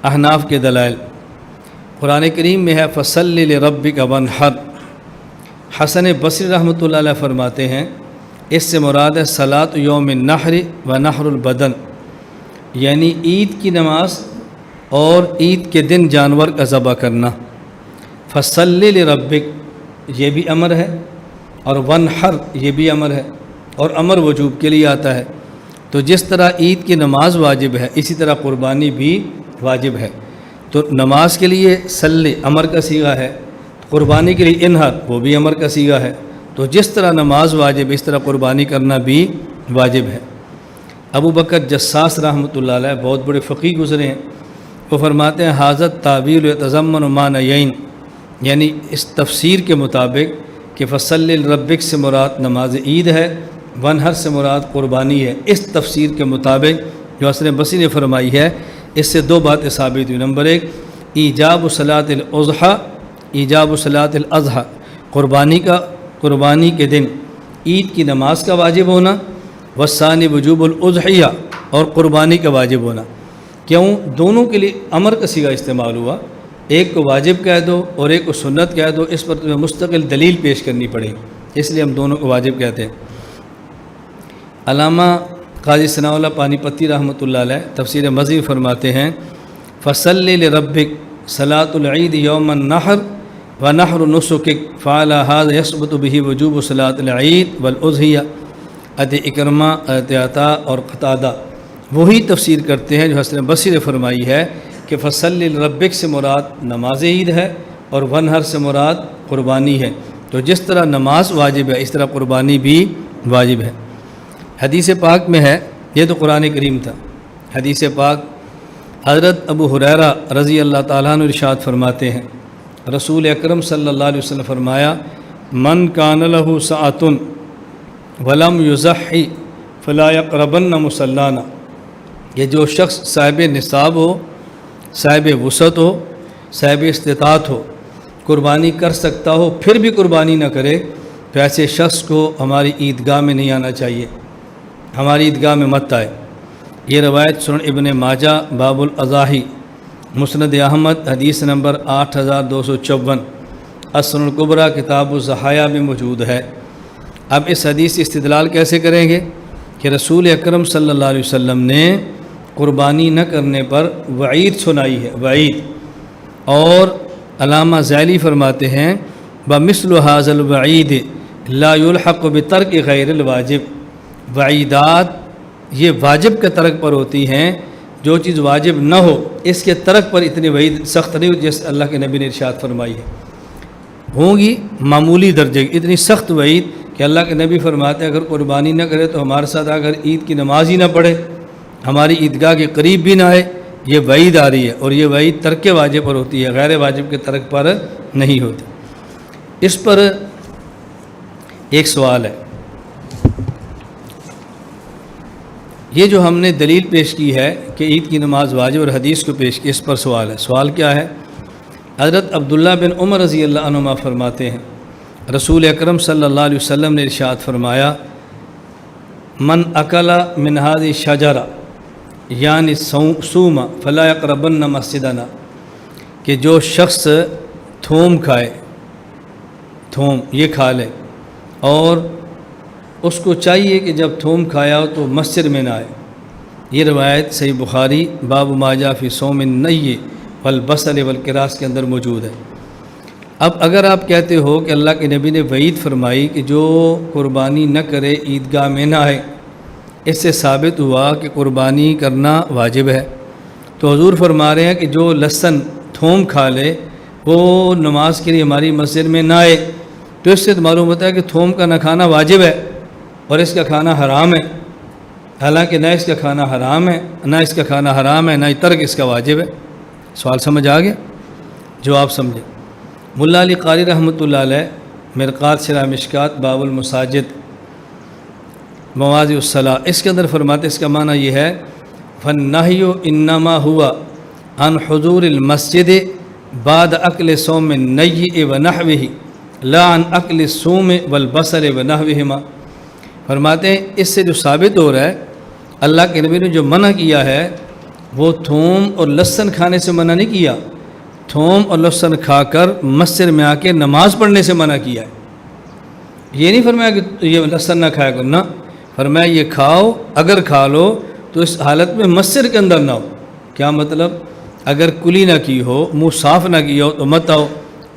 احناف کے دلائل قرآن کریم میں ہے فصلی لربک وانحر۔ حسن بصری رحمۃ اللہ علیہ فرماتے ہیں اس سے مراد ہے صلاۃ یوم النحر و نحر البدن، یعنی عید کی نماز اور عید کے دن جانور کا ذبح کرنا۔ فصلی لربک یہ بھی امر ہے اور وانحر یہ بھی امر ہے، اور امر وجوب کے لیے آتا ہے۔ تو جس طرح عید کی نماز واجب ہے اسی طرح قربانی بھی واجب ہے۔ تو نماز کے لیے صلی امر کا صیغہ ہے، قربانی کے لیے انحر وہ بھی امر کا صیغہ ہے۔ تو جس طرح نماز واجب اس طرح قربانی کرنا بھی واجب ہے۔ ابو بکر جساس رحمۃ اللہ علیہ بہت بڑے فقیہ گزرے ہیں، وہ فرماتے ہیں حاضت تعویل یتضمن معنیین، یعنی اس تفسیر کے مطابق کہ فصلی لربک سے مراد نماز عید ہے، وانحر سے مراد قربانی ہے، اس تفسیر کے مطابق جو حسن بصری نے فرمائی ہے اس سے دو باتیں ثابت ہوئی۔ نمبر ایک ایجاب صلاۃ الاضحیٰ، ایجاب صلاۃ الاضحیٰ قربانی کے دن عید کی نماز کا واجب ہونا، والثانی وجوب الاضحیہ اور قربانی کا واجب ہونا۔ کیوں؟ دونوں کے لیے امر کا صیغہ استعمال ہوا، ایک کو واجب کہہ دو اور ایک کو سنت کہہ دو، اس پر تمہیں مستقل دلیل پیش کرنی پڑے گی، اس لیے ہم دونوں کو واجب کہتے ہیں۔ علامہ قاضی ثناء اللہ پانی پتی رحمۃ اللہ علیہ تفسیر مزید فرماتے ہیں فصلی لربک صلاۃ العید یوم النحر و نحر نسکک فعلی ھذا یثبت بہ وجوب صلاۃ العید والاضحیہ۔ اکرمہ، عطا اور قتادہ وہی تفسیر کرتے ہیں جو حسن بصری نے فرمائی ہے کہ فصلی لربک سے مراد نماز عید ہے اور وانحر سے مراد قربانی ہے۔ تو جس طرح نماز واجب ہے اس طرح قربانی بھی واجب ہے۔ حدیث پاک میں ہے، یہ تو قرآن کریم تھا، حدیث پاک حضرت ابو ہریرہ رضی اللہ تعالیٰ عنہ ارشاد فرماتے ہیں رسول اکرم صلی اللہ علیہ وسلم فرمایا من کان لہ سعۃ ولم یضحی فلا یقربن مصلانا، یہ جو شخص صاحب نصاب ہو، صاحب وسعت ہو، صاحب استطاعت ہو، قربانی کر سکتا ہو پھر بھی قربانی نہ کرے، تو ایسے شخص کو ہماری عیدگاہ میں نہیں آنا چاہیے، ہماری عیدگاہ میں مت آئے۔ یہ روایت سنن ابن ماجہ باب الاضاحی، مسند احمد حدیث نمبر 8254، السنن الکبریٰ کتاب الضحایا میں موجود ہے۔ اب اس حدیث سے استدلال کیسے کریں گے کہ رسول اکرم صلی اللہ علیہ وسلم نے قربانی نہ کرنے پر وعید سنائی ہے، وعید، اور علامہ ذیلی فرماتے ہیں بمثل ھذا الوعید لا یلحق بترک غیر الواجب، وعیدات یہ واجب کے ترک پر ہوتی ہیں، جو چیز واجب نہ ہو اس کے ترک پر اتنی وعید سخت نہیں ہوتی جیسے اللہ کے نبی نے ارشاد فرمائی ہے، ہوں گی معمولی درجے کی، اتنی سخت وعید کہ اللہ کے نبی فرماتے ہیں اگر قربانی نہ کرے تو ہمارے ساتھ اگر عید کی نماز ہی نہ پڑھے، ہماری عیدگاہ کے قریب بھی نہ آئے، یہ وعید آ رہی ہے، اور یہ وعید ترک واجب پر ہوتی ہے، غیر واجب کے ترک پر نہیں ہوتی۔ اس پر ایک سوال ہے، یہ جو ہم نے دلیل پیش کی ہے کہ عید کی نماز واجب اور حدیث کو پیش کی، اس پر سوال ہے۔ سوال کیا ہے؟ حضرت عبداللہ بن عمر رضی اللہ عنہما فرماتے ہیں رسول اکرم صلی اللہ علیہ وسلم نے ارشاد فرمایا من اکل من هذه الشجرہ یعنی سوم فلا یقربن مسجدنا، کہ جو شخص تھوم کھائے، تھوم یہ کھا لے، اور اس کو چاہیے کہ جب تھوم کھایا ہو تو مسجد میں نہ آئے۔ یہ روایت صحیح بخاری باب ما جاء فی صوم النی والبصل والکراس کے اندر موجود ہے۔ اب اگر آپ کہتے ہو کہ اللہ کے نبی نے وعید فرمائی کہ جو قربانی نہ کرے عیدگاہ میں نہ آئے، اس سے ثابت ہوا کہ قربانی کرنا واجب ہے، تو حضور فرما رہے ہیں کہ جو لہسن تھوم کھا لے وہ نماز کے لیے ہماری مسجد میں نہ آئے، تو اس سے معلوم ہوتا ہے کہ تھوم کا نہ کھانا واجب ہے اور اس کا کھانا حرام ہے، حالانکہ نہ اس کا کھانا حرام ہے، نہ اس کا کھانا حرام ہے، نہ ترک اس کا واجب ہے۔ سوال سمجھ آ گیا؟ جواب سمجھے۔ ملا علی قاری رحمۃ اللہ علیہ مرقات شرح مشکات باب المساجد مواضع الصلاۃ، اس کے اندر فرماتے اس کا معنی یہ ہے فالنہی انما ہوا عن حضور المسجد بعد اکل صوم النی ونحوہ لا عن اکل الصوم والبصل ونحوہما۔ فرماتے ہیں اس سے جو ثابت ہو رہا ہے اللہ کے نبی نے جو منع کیا ہے وہ تھوم اور لہسن کھانے سے منع نہیں کیا، تھوم اور لہسن کھا کر مسجد میں آ کے نماز پڑھنے سے منع کیا ہے۔ یہ نہیں فرمایا کہ یہ لہسن نہ کھایا کرو، نہ، فرمایا یہ کھاؤ، اگر کھا لو تو اس حالت میں مسجد کے اندر نہ ہو۔ کیا مطلب؟ اگر کلی نہ کی ہو، منہ صاف نہ کیا ہو تو مت آؤ۔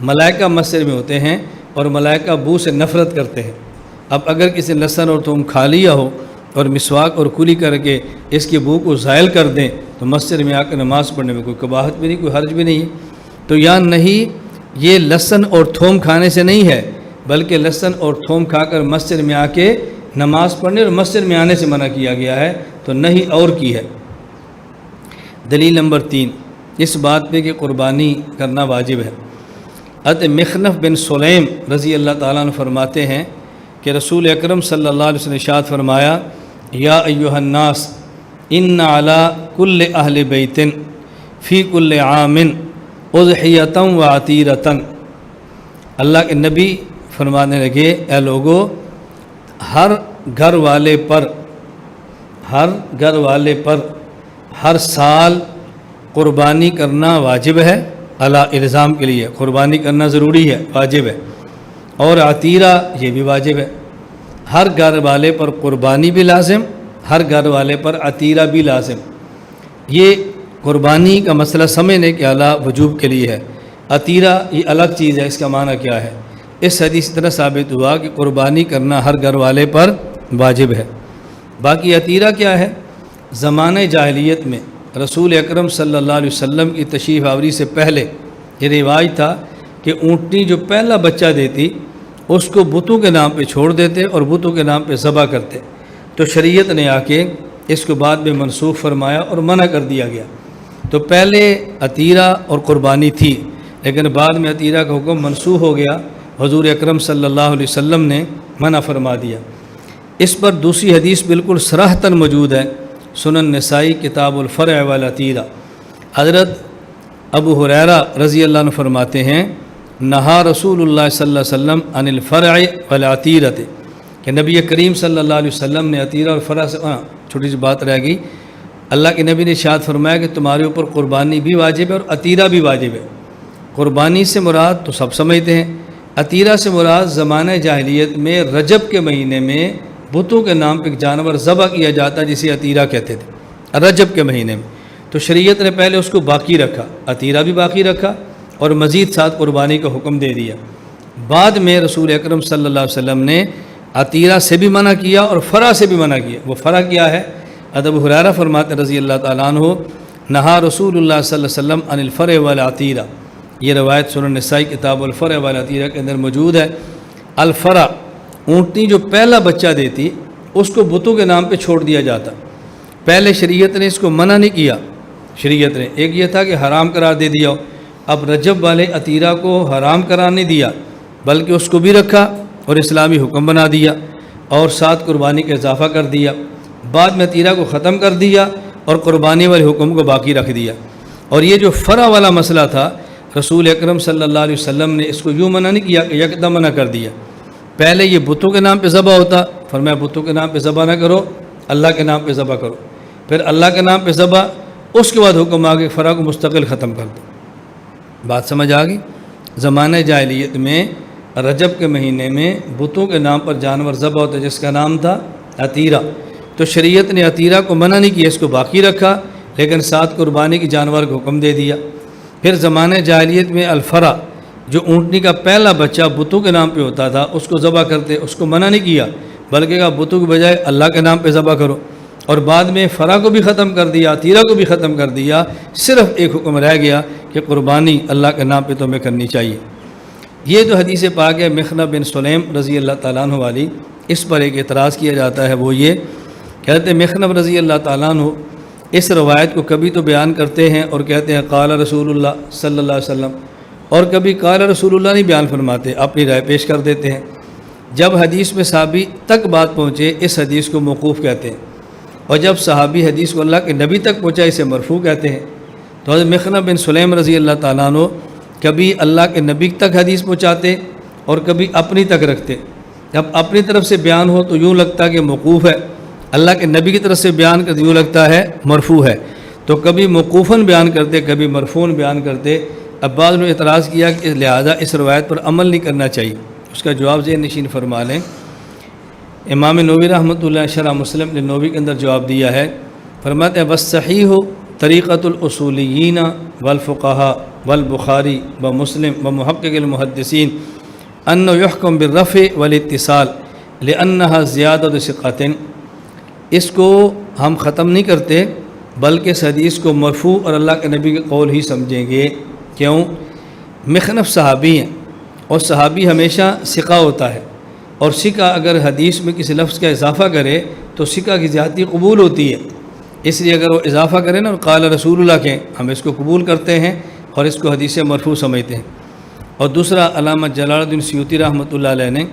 ملائکہ مسجد میں ہوتے ہیں اور ملائکہ بو سے نفرت کرتے ہیں۔ اب اگر کسی نے لہسن اور تھوم کھا لیا ہو اور مسواک اور کلی کر کے اس کی بو کو زائل کر دیں تو مسجد میں آ کر نماز پڑھنے میں کوئی قباحت بھی نہیں، کوئی حرج بھی نہیں ہے۔ تو یہاں نہیں، یہ لہسن اور تھوم کھانے سے نہیں ہے، بلکہ لہسن اور تھوم کھا کر مسجد میں آ کے نماز پڑھنے اور مسجد میں آنے سے منع کیا گیا ہے، تو نہیں اور کی ہے۔ دلیل نمبر 3 اس بات پہ کہ قربانی کرنا واجب ہے۔ حضرت مخنف بن سلیم رضی اللہ تعالیٰ عنہ فرماتے ہیں کہ رسول اکرم صلی اللہ علیہ وسلم نے ارشاد فرمایا، یا ایھا الناس ان علی کل اہل بیت فی کل عام اضحیۃ و عتیرۃ۔ اللہ کے نبی فرمانے لگے، اے لوگو، ہر گھر والے پر ہر سال قربانی کرنا واجب ہے، اعلیٰ الزام کے لیے قربانی کرنا ضروری ہے، واجب ہے، اور عتیرہ یہ بھی واجب ہے۔ ہر گھر والے پر قربانی بھی لازم، ہر گھر والے پر عتیرہ بھی لازم۔ یہ قربانی کا مسئلہ سمجھنے کے اعلیٰ وجوب کے لیے ہے، عتیرہ یہ الگ چیز ہے، اس کا معنی کیا ہے؟ اس حدیث طرح ثابت ہوا کہ قربانی کرنا ہر گھر والے پر واجب ہے۔ باقی عتیرہ کیا ہے؟ زمانہ جاہلیت میں رسول اکرم صلی اللہ علیہ وسلم کی تشریف آوری سے پہلے یہ رواج تھا کہ اونٹنی جو پہلا بچہ دیتی اس کو بتوں کے نام پہ چھوڑ دیتے اور بتوں کے نام پہ ذبح کرتے، تو شریعت نے آ کے اس کو بعد میں منسوخ فرمایا اور منع کر دیا گیا۔ تو پہلے عتیرہ اور قربانی تھی، لیکن بعد میں عتیرہ کا حکم منسوخ ہو گیا، حضور اکرم صلی اللہ علیہ وسلم نے منع فرما دیا۔ اس پر دوسری حدیث بالکل صراحتاً موجود ہے، سنن نسائی کتاب الفرع والعتیرہ۔ حضرت ابو ہریرہ رضی اللہ عنہ فرماتے ہیں، نہا رسول اللہ صلی اللہ علیہ وسلم عن الفرع والعتیرۃ، کہ نبی کریم صلی اللہ علیہ وسلم نے عتیرہ اور فرع سے چھوٹی سی بات رہ گئی، اللہ کے نبی نے ارشاد فرمایا کہ تمہارے اوپر قربانی بھی واجب ہے اور عتیرہ بھی واجب ہے۔ قربانی سے مراد تو سب سمجھتے ہیں، عتیرہ سے مراد زمانہ جاہلیت میں رجب کے مہینے میں بتوں کے نام پہ ایک جانور ذبح کیا جاتا جسے عتیرہ کہتے تھے، رجب کے مہینے میں۔ تو شریعت نے پہلے اس کو باقی رکھا، عتیرہ بھی باقی رکھا اور مزید ساتھ قربانی کا حکم دے دیا۔ بعد میں رسول اکرم صلی اللہ علیہ وسلم نے عتیرہ سے بھی منع کیا اور فرع سے بھی منع کیا۔ وہ فرع کیا ہے؟ ابو ہریرہ فرماتے رضی اللہ تعالیٰ عنہ، نہا رسول اللہ صلی اللہ علیہ وسلم عن الفرع والعتیرہ، یہ روایت سنن نسائی کتاب الفرع والعتیرہ کے اندر موجود ہے۔ الفرع اونٹنی جو پہلا بچہ دیتی اس کو بتوں کے نام پہ چھوڑ دیا جاتا۔ پہلے شریعت نے اس کو منع نہیں کیا، شریعت نے ایک یہ تھا کہ حرام قرار دے دیا، اب رجب والے عتیرہ کو حرام قرار نہیں دیا بلکہ اس کو بھی رکھا اور اسلامی حکم بنا دیا اور ساتھ قربانی کا اضافہ کر دیا۔ بعد میں عتیرہ کو ختم کر دیا اور قربانی والے حکم کو باقی رکھ دیا۔ اور یہ جو فرع والا مسئلہ تھا، رسول اکرم صلی اللہ علیہ وسلم نے اس کو یوں منع نہیں کیا کہ یکدم منع کر دیا۔ پہلے یہ بتوں کے نام پہ ذبح ہوتا، فرمایا بتوں کے نام پہ ذبح نہ کرو، اللہ کے نام پہ ذبح کرو، پھر اللہ کے نام پہ ذبح، اس کے بعد حکم آگے فرع کو مستقل ختم کر دو۔ بات سمجھ آ گئی؟ زمانہ جاہلیت میں رجب کے مہینے میں بتوں کے نام پر جانور ذبح ہوتا جس کا نام تھا عتیرہ، تو شریعت نے عتیرہ کو منع نہیں کیا، اس کو باقی رکھا لیکن ساتھ قربانی کی جانور کو حکم دے دیا۔ پھر زمانہ جاہلیت میں الفرع جو اونٹنی کا پہلا بچہ بتوں کے نام پہ ہوتا تھا اس کو ذبح کرتے، اس کو منع نہیں کیا بلکہ کہا بتوں کے بجائے اللہ کے نام پہ ذبح کرو، اور بعد میں فرع کو بھی ختم کر دیا، عتیرہ کو بھی ختم کر دیا، صرف ایک حکم رہ گیا کہ قربانی اللہ کے نام پہ تمہیں کرنی چاہیے۔ یہ جو حدیث پاک ہے مخنف بن سلیم رضی اللہ تعالیٰ عنہ والی، اس پر ایک اعتراض کیا جاتا ہے، وہ یہ کہتے ہیں مخنف رضی اللہ تعالیٰ عنہ اس روایت کو کبھی تو بیان کرتے ہیں اور کہتے ہیں قال رسول اللہ صلی اللہ علیہ وسلم، اور کبھی قال رسول اللہ نہیں بیان فرماتے، اپنی رائے پیش کر دیتے ہیں۔ جب حدیث میں صحابی تک بات پہنچے اس حدیث کو موقوف کہتے ہیں، اور جب صحابی حدیث کو اللہ کے نبی تک پہنچا اسے مرفوع کہتے ہیں۔ تو حضرت مخنف بن سلیم رضی اللہ تعالیٰ عنہ کبھی اللہ کے نبی تک حدیث پہنچاتے اور کبھی اپنی تک رکھتے۔ جب اپنی طرف سے بیان ہو تو یوں لگتا کہ موقوف ہے، اللہ کے نبی کی طرف سے بیان کر یوں لگتا ہے مرفوع ہے۔ تو کبھی موقوفاً بیان کرتے کبھی مرفوعاً بیان کرتے۔ اب بعض نے اعتراض کیا کہ لہٰذا اس روایت پر عمل نہیں کرنا چاہیے۔ اس کا جواب ذہن نشین فرما لیں۔ امام نووی رحمۃ اللہ شرح مسلم نے نووی کے اندر جواب دیا ہے، فرماتے ہیں والصحیح طریقۃ الاصولیین والفقہاء والبخاری ومسلم ومحقق المحدثین انہ یحکم بالرفع والاتصال لانہا زیادۃ ثقۃ۔ اس کو ہم ختم نہیں کرتے بلکہ اس حدیث کو مرفوع اور اللہ کے نبی کے قول ہی سمجھیں گے۔ کیوں؟ مخنف صحابی ہیں اور صحابی ہمیشہ ثقہ ہوتا ہے، اور ثقہ اگر حدیث میں کسی لفظ کا اضافہ کرے تو ثقہ کی زیادتی قبول ہوتی ہے۔ اس لیے اگر وہ اضافہ کرے نا اور قال رسول اللہ کے، ہم اس کو قبول کرتے ہیں اور اس کو حدیث مرفوع سمجھتے ہیں۔ اور دوسرا علامہ جلال الدین سیوطی رحمۃ اللہ علیہ نے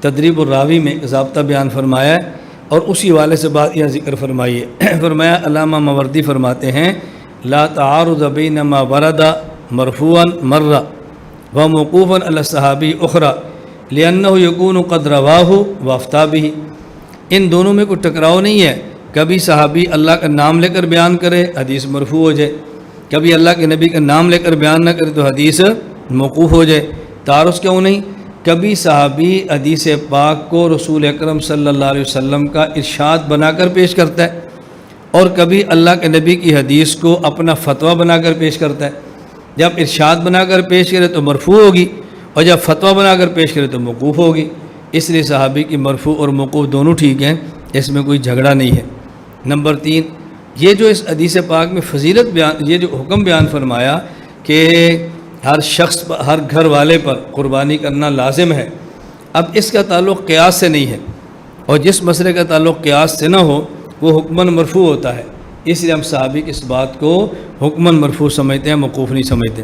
تدریب الراوی میں ضابطہ بیان فرمایا ہے، اور اسی والے سے بات یہ ذکر فرمائیے۔ فرمایا علامہ ماوردی فرماتے ہیں لا تعارض بین ما ورد مرفوعا مرہ وموقوفا علی الصحابی اخرى لأنہ یکون قد رواہ وافتى بہ۔ ان دونوں میں کوئی ٹکراؤ نہیں ہے، کبھی صحابی اللہ کا نام لے کر بیان کرے حدیث مرفوع ہو جائے، کبھی اللہ کے نبی کا نام لے کر بیان نہ کرے تو حدیث موقوف ہو جائے۔ تعارض کیوں نہیں؟ کبھی صحابی حدیث پاک کو رسول اکرم صلی اللہ علیہ وسلم کا ارشاد بنا کر پیش کرتا ہے، اور کبھی اللہ کے نبی کی حدیث کو اپنا فتویٰ بنا کر پیش کرتا ہے۔ جب ارشاد بنا کر پیش کرے تو مرفوع ہوگی، اور جب فتویٰ بنا کر پیش کرے تو موقوف ہوگی۔ اس لیے صحابی کی مرفوع اور موقوف دونوں ٹھیک ہیں، اس میں کوئی جھگڑا نہیں ہے۔ نمبر 3، یہ جو اس حدیث پاک میں فضیلت بیان، یہ جو حکم بیان فرمایا کہ ہر شخص ہر گھر والے پر قربانی کرنا لازم ہے، اب اس کا تعلق قیاس سے نہیں ہے، اور جس مسئلے کا تعلق قیاس سے نہ ہو وہ حکماً مرفوع ہوتا ہے۔ اس لیے ہم صحابی کی اس بات کو حکماً مرفوع سمجھتے ہیں، موقوف نہیں سمجھتے۔